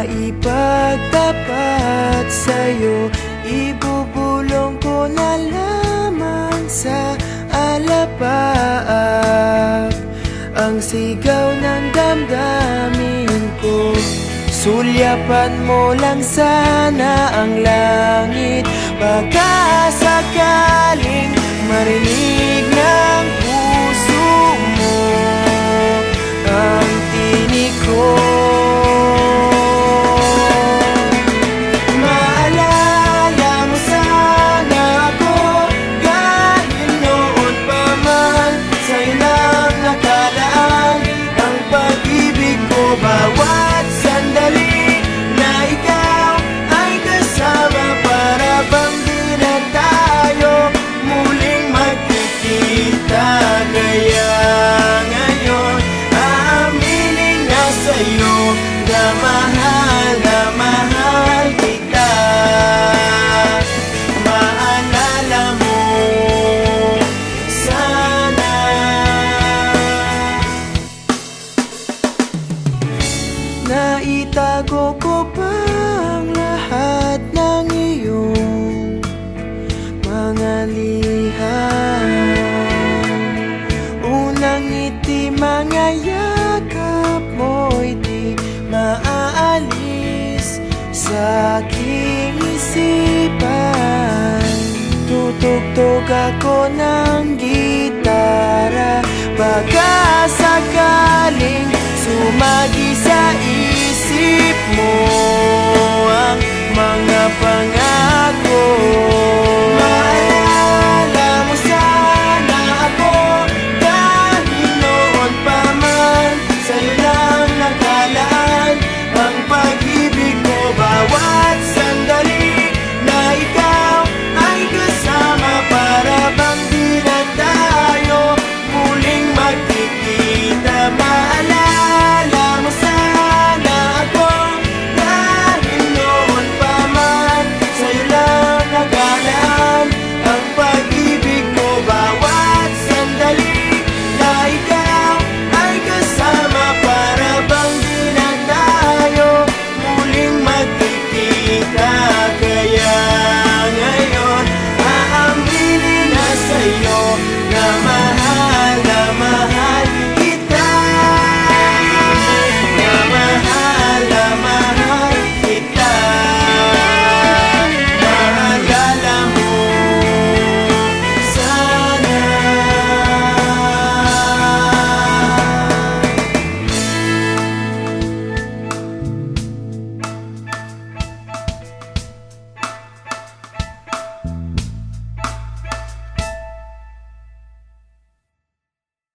maipagtapat sa'yo. Ibubulong ko na lamang sa alapaap ang sigaw ng damdamin ko. Sulyapan mo lang sana ang langit, baka sakaling marinig ng puso mo ang tinig ko. Maalala mo sana ako kahit noon pa man, sa'yo lang nakalaan ang pag-ibig ko. Bawat sandali na ikaw ay kasama, para bang di na tayo muling magkikita. Kaya ngayon aaminin na sa'yo na mahal kita. Maalala mo sana. Naitago ko pa ang lahat ng iyong mga liham. Unang ngiti, mga yakap mo'y di maaalis sa aking isipan. Tutugtog ako ng gitara, baka